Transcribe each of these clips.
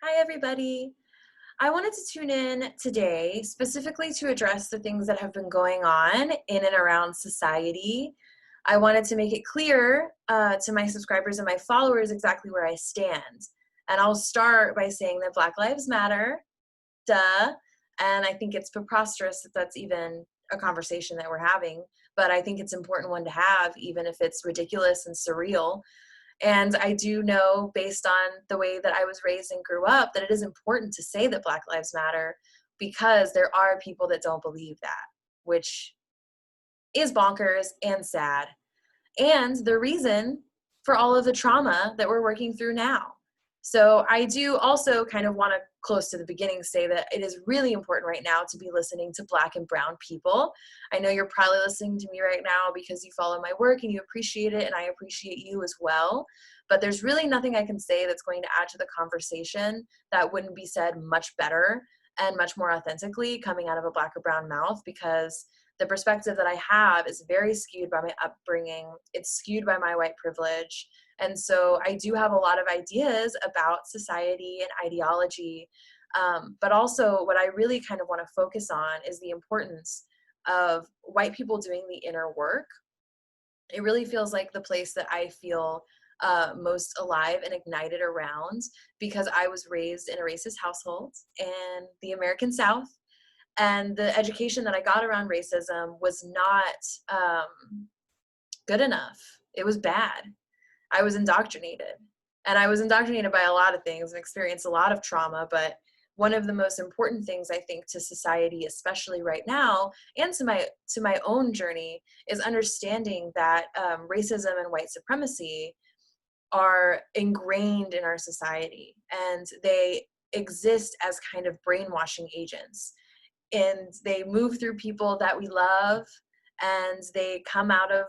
Hi, everybody. I wanted to tune in today specifically to address the things that have been going on in and around society. I wanted to make it clear to my subscribers and my followers exactly where I stand. And I'll start by saying that Black Lives Matter, duh. And I think it's preposterous that that's even a conversation that we're having. But I think it's an important one to have, even if it's ridiculous and surreal. And I do know, based on the way that I was raised and grew up, that it is important to say that Black Lives Matter because there are people that don't believe that, which is bonkers and sad. And the reason for all of the trauma that we're working through now. So I do also kind of want to, close to the beginning, say that it is really important right now to be listening to Black and Brown people. I know you're probably listening to me right now because you follow my work and you appreciate it, and I appreciate you as well. But there's really nothing I can say that's going to add to the conversation that wouldn't be said much better and much more authentically coming out of a Black or brown mouth, because the perspective that I have is very skewed by my upbringing. It's skewed by my white privilege. And so I do have a lot of ideas about society and ideology. But also what I really kind of want to focus on is the importance of white people doing the inner work. It really feels like the place that I feel most alive and ignited around, because I was raised in a racist household in the American South. And the education that I got around racism was not good enough. It was bad. I was indoctrinated. And I was indoctrinated by a lot of things and experienced a lot of trauma. But one of the most important things, I think, to society, especially right now, and to my own journey, is understanding that racism and white supremacy are ingrained in our society, and they exist as kind of brainwashing agents, and they move through people that we love, and they come out of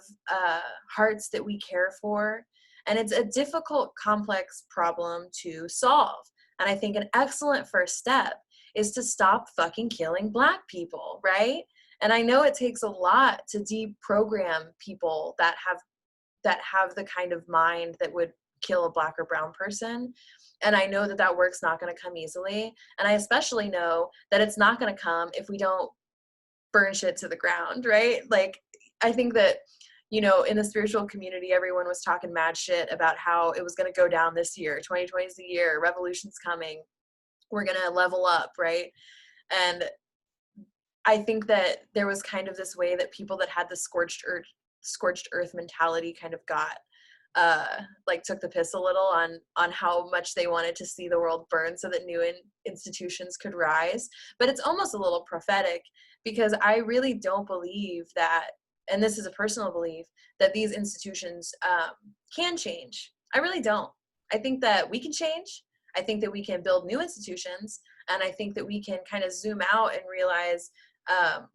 hearts that we care for. And it's a difficult, complex problem to solve. And I think an excellent first step is to stop fucking killing Black people, right? And I know it takes a lot to deprogram people that have the kind of mind that would kill a Black or brown person. And I know that that work's not going to come easily. And I especially know that it's not going to come if we don't burn shit to the ground, right? Like, I think that, in the spiritual community, everyone was talking mad shit about how it was going to go down this year. 2020 is the year, revolution's coming. We're going to level up, right? And I think that there was kind of this way that people that had the scorched earth mentality kind of got like took the piss a little on how much they wanted to see the world burn so that new institutions could rise. But it's almost a little prophetic, because I really don't believe that, and this is a personal belief, that these institutions can change. I really don't. I think that we can change. I think that we can build new institutions, and I think that we can kind of zoom out and realize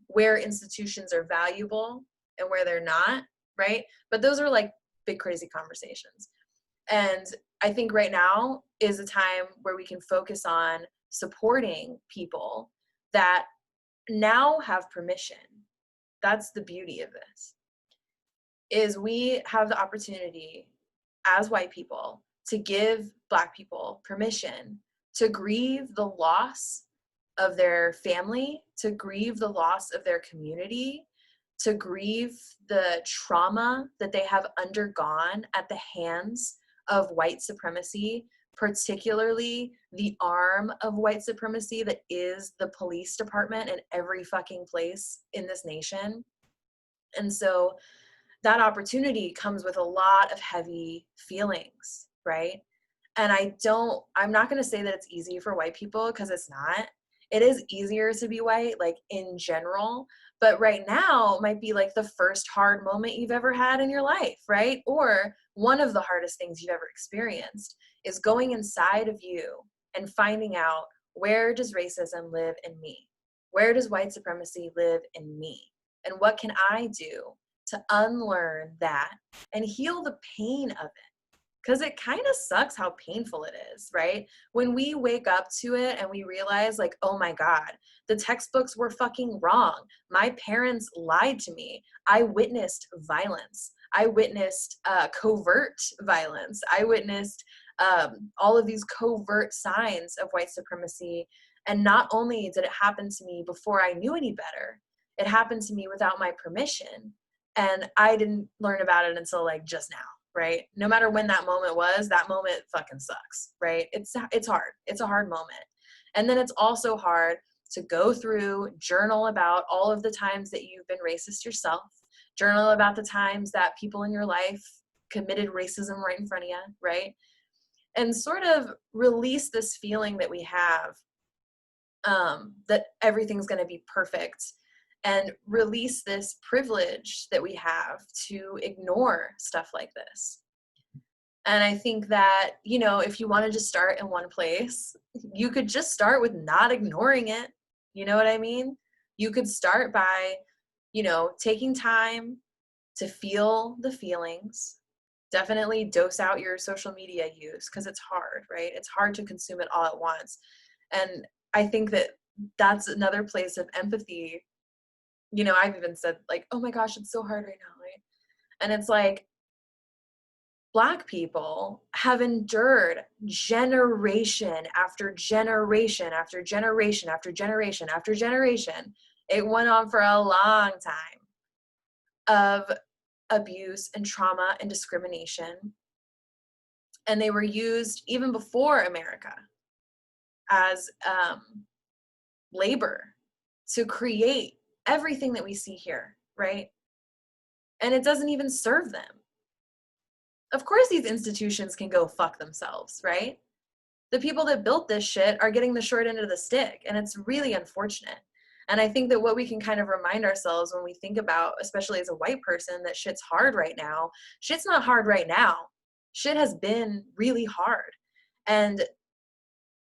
where institutions are valuable and where they're not, right? But those are like big crazy conversations. And I think right now is a time where we can focus on supporting people that now have permission. That's the beauty of this, is we have the opportunity as white people to give Black people permission to grieve the loss of their family, to grieve the loss of their community, to grieve the trauma that they have undergone at the hands of white supremacy, particularly the arm of white supremacy that is the police department in every fucking place in this nation. And so that opportunity comes with a lot of heavy feelings, right? And I'm not going to say that it's easy for white people, because it's not. It is easier to be white, like in general, but right now might be like the first hard moment you've ever had in your life, right? Or one of the hardest things you've ever experienced is going inside of you and finding out, where does racism live in me? Where does white supremacy live in me? And what can I do to unlearn that and heal the pain of it? Because it kind of sucks how painful it is, right? When we wake up to it and we realize, like, oh my God, the textbooks were fucking wrong. My parents lied to me. I witnessed violence. I witnessed covert violence. I witnessed all of these covert signs of white supremacy. And not only did it happen to me before I knew any better, it happened to me without my permission. And I didn't learn about it until like just now, right? No matter when that moment was, that moment fucking sucks, right? It's hard. It's a hard moment. And then it's also hard to go through, journal about all of the times that you've been racist yourself, journal about the times that people in your life committed racism right in front of you, right? And sort of release this feeling that we have, that everything's going to be perfect, and release this privilege that we have to ignore stuff like this. And I think that, you know, if you want to just start in one place, you could just start with not ignoring it. You know what I mean? You could start by, you know, taking time to feel the feelings. Definitely dose out your social media use, because it's hard, right? It's hard to consume it all at once. And I think that that's another place of empathy. You know, I've even said like, oh my gosh, it's so hard right now, right? And it's like, Black people have endured generation after generation after generation after generation after generation. It went on for a long time of abuse and trauma and discrimination. And they were used even before America as labor to create everything that we see here, right? And it doesn't even serve them. Of course, these institutions can go fuck themselves, right? The people that built this shit are getting the short end of the stick, and it's really unfortunate. And I think that what we can kind of remind ourselves when we think about, especially as a white person, that shit's hard right now. Shit's not hard right now. Shit has been really hard. And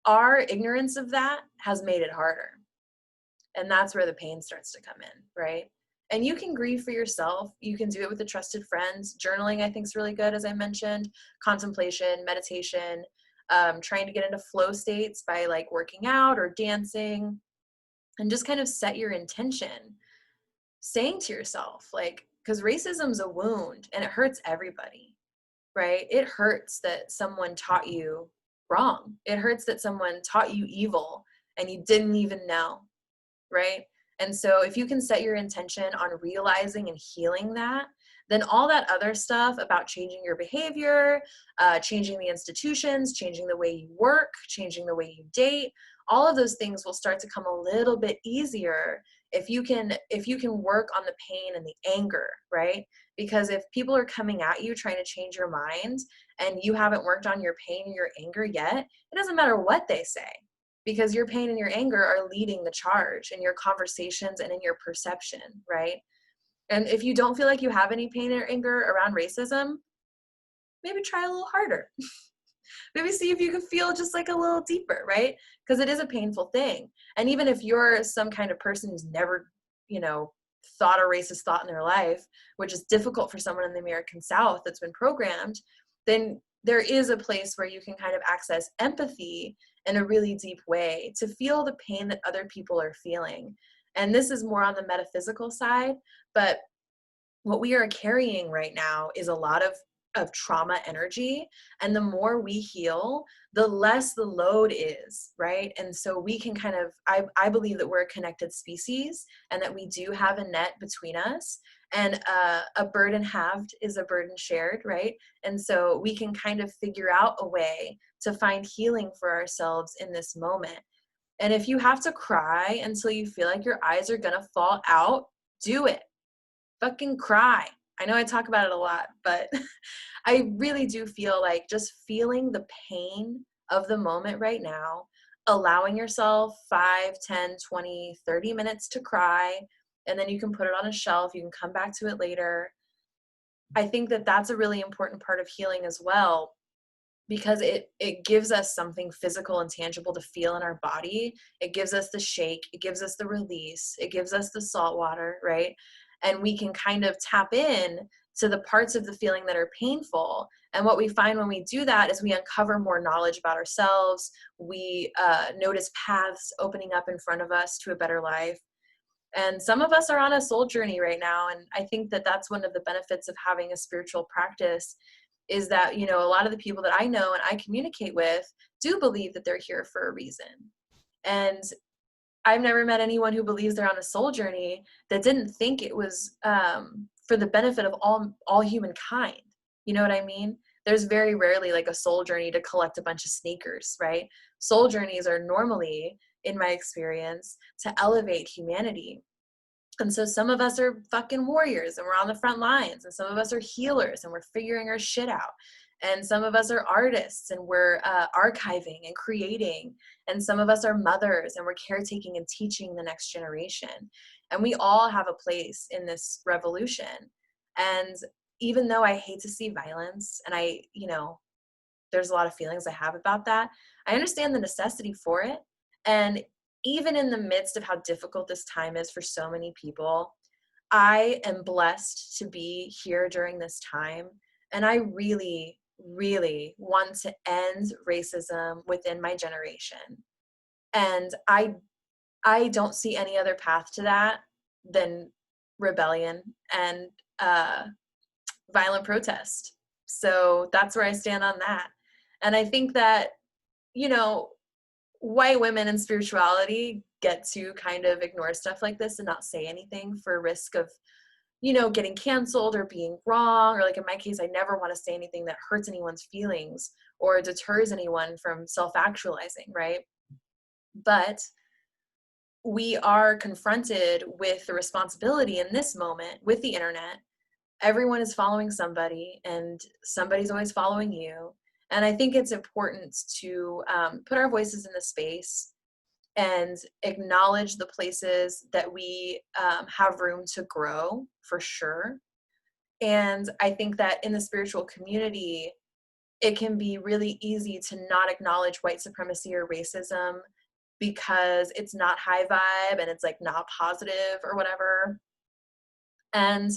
our ignorance of that has made it harder. And that's where the pain starts to come in, right? And you can grieve for yourself. You can do it with a trusted friends. Journaling, I think, is really good, as I mentioned. Contemplation, meditation, trying to get into flow states by like working out or dancing, and just kind of set your intention, saying to yourself, like, because racism's a wound and it hurts everybody, right? It hurts that someone taught you wrong. It hurts that someone taught you evil and you didn't even know, right? And so if you can set your intention on realizing and healing that, then all that other stuff about changing your behavior, changing the institutions, changing the way you work, changing the way you date, all of those things will start to come a little bit easier if you can work on the pain and the anger, right? Because if people are coming at you trying to change your mind and you haven't worked on your pain and your anger yet, it doesn't matter what they say, because your pain and your anger are leading the charge in your conversations and in your perception, right? And if you don't feel like you have any pain or anger around racism, maybe try a little harder. Maybe see if you can feel just like a little deeper, right? Because it is a painful thing. And even if you're some kind of person who's never, you know, thought a racist thought in their life, which is difficult for someone in the American South that's been programmed, then there is a place where you can kind of access empathy in a really deep way to feel the pain that other people are feeling. And this is more on the metaphysical side, but what we are carrying right now is a lot of trauma energy. And the more we heal, the less the load is, right? And so we can kind of, I believe that we're a connected species and that we do have a net between us. And a burden halved is a burden shared, right? And so we can kind of figure out a way to find healing for ourselves in this moment. And if you have to cry until you feel like your eyes are gonna fall out, do it. Fucking cry. I know I talk about it a lot, but I really do feel like just feeling the pain of the moment right now, allowing yourself 5, 10, 20, 30 minutes to cry, and then you can put it on a shelf. You can come back to it later. I think that that's a really important part of healing as well, because it gives us something physical and tangible to feel in our body. It gives us the shake. It gives us the release. It gives us the salt water, right? And we can kind of tap in to the parts of the feeling that are painful. And what we find when we do that is we uncover more knowledge about ourselves. We notice paths opening up in front of us to a better life. And some of us are on a soul journey right now. And I think that that's one of the benefits of having a spiritual practice, is that, you know, a lot of the people that I know and I communicate with do believe that they're here for a reason. And I've never met anyone who believes they're on a soul journey that didn't think it was for the benefit of all humankind. You know what I mean? There's very rarely like a soul journey to collect a bunch of sneakers, right? Soul journeys are normally, in my experience, to elevate humanity. And so some of us are fucking warriors and we're on the front lines, and some of us are healers and we're figuring our shit out. And some of us are artists and we're archiving and creating. And some of us are mothers and we're caretaking and teaching the next generation. And we all have a place in this revolution. And even though I hate to see violence, and you know, there's a lot of feelings I have about that, I understand the necessity for it. And even in the midst of how difficult this time is for so many people, I am blessed to be here during this time. And I really, really want to end racism within my generation. And I don't see any other path to that than rebellion and violent protest. So that's where I stand on that. And I think that, you know, white women in spirituality get to kind of ignore stuff like this and not say anything for risk of, you know, getting canceled or being wrong. Or like in my case, I never want to say anything that hurts anyone's feelings or deters anyone from self-actualizing, right? But we are confronted with the responsibility in this moment with the internet. Everyone is following somebody and somebody's always following you. And I think it's important to put our voices in the space and acknowledge the places that we have room to grow, for sure. And I think that in the spiritual community, it can be really easy to not acknowledge white supremacy or racism because it's not high vibe and it's like not positive or whatever. And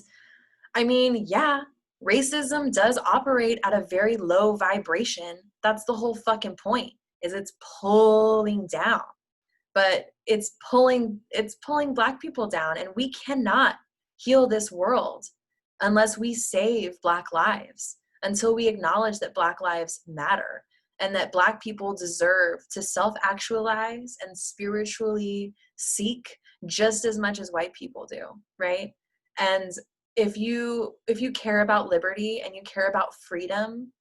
I mean, yeah, racism does operate at a very low vibration. That's the whole fucking point, is it's pulling down. But it's pulling Black people down, and we cannot heal this world unless we save Black lives, until we acknowledge that Black lives matter and that Black people deserve to self-actualize and spiritually seek just as much as white people do, right? And if you care about liberty and you care about freedom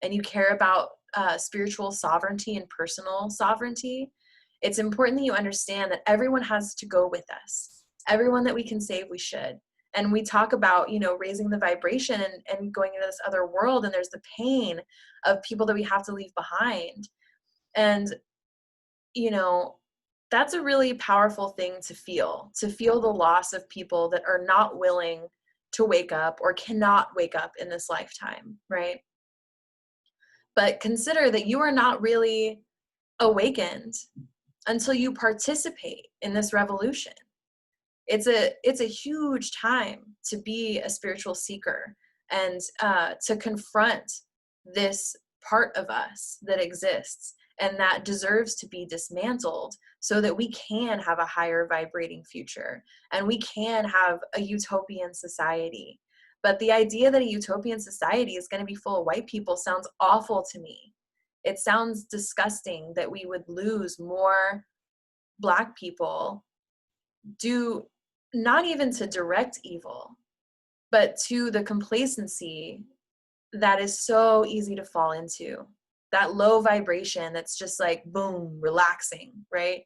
and you care about spiritual sovereignty and personal sovereignty, it's important that you understand that everyone has to go with us. Everyone that we can save, we should. And we talk about, you know, raising the vibration and going into this other world, and there's the pain of people that we have to leave behind. And, you know, that's a really powerful thing to feel the loss of people that are not willing to wake up or cannot wake up in this lifetime, right? But consider that you are not really awakened until you participate in this revolution. It's a huge time to be a spiritual seeker and to confront this part of us that exists and that deserves to be dismantled so that we can have a higher vibrating future and we can have a utopian society. But the idea that a utopian society is going to be full of white people sounds awful to me. It sounds disgusting that we would lose more Black people due not even to direct evil, but to the complacency that is so easy to fall into. That low vibration that's just like, boom, relaxing, right?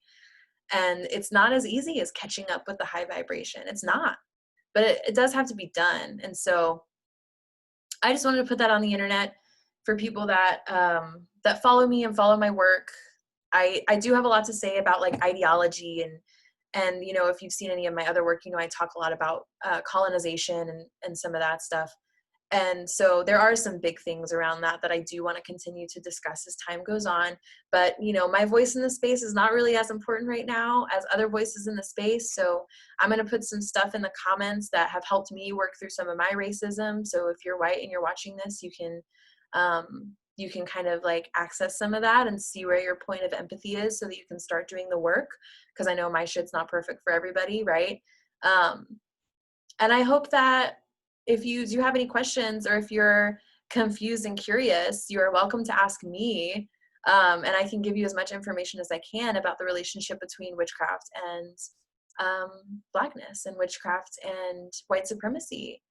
And it's not as easy as catching up with the high vibration. It's not, but it does have to be done. And so I just wanted to put that on the internet for people that that follow me and follow my work. I do have a lot to say about like ideology and you know, if you've seen any of my other work, you know, I talk a lot about colonization and some of that stuff. And so there are some big things around that I do want to continue to discuss as time goes on. But, you know, my voice in the space is not really as important right now as other voices in the space. So I'm going to put some stuff in the comments that have helped me work through some of my racism. So if you're white and you're watching this, you can kind of like access some of that and see where your point of empathy is so that you can start doing the work. Because I know my shit's not perfect for everybody, right? And I hope that if you do have any questions or if you're confused and curious, you are welcome to ask me. And I can give you as much information as I can about the relationship between witchcraft and Blackness, and witchcraft and white supremacy,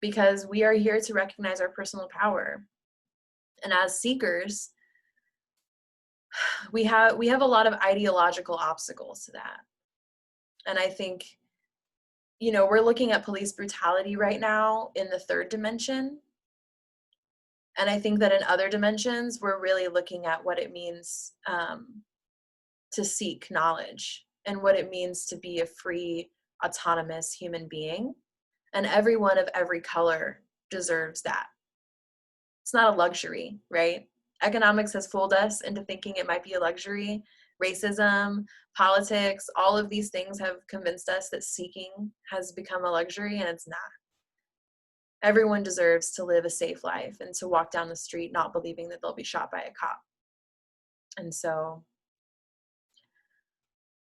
because we are here to recognize our personal power. And as seekers, we have a lot of ideological obstacles to that. And I think, you know, we're looking at police brutality right now in the third dimension. And I think that in other dimensions, we're really looking at what it means to seek knowledge, and what it means to be a free, autonomous human being. And everyone of every color deserves that. It's not a luxury, right? Economics has fooled us into thinking it might be a luxury. Racism, politics, all of these things have convinced us that seeking has become a luxury, and it's not. Everyone deserves to live a safe life and to walk down the street not believing that they'll be shot by a cop. And so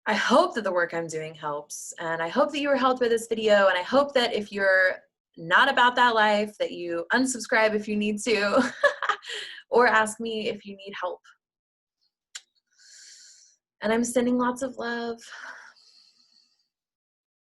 I hope that the work I'm doing helps, and I hope that you were helped by this video, and I hope that if you're not about that life, that you unsubscribe if you need to, or ask me if you need help. And I'm sending lots of love.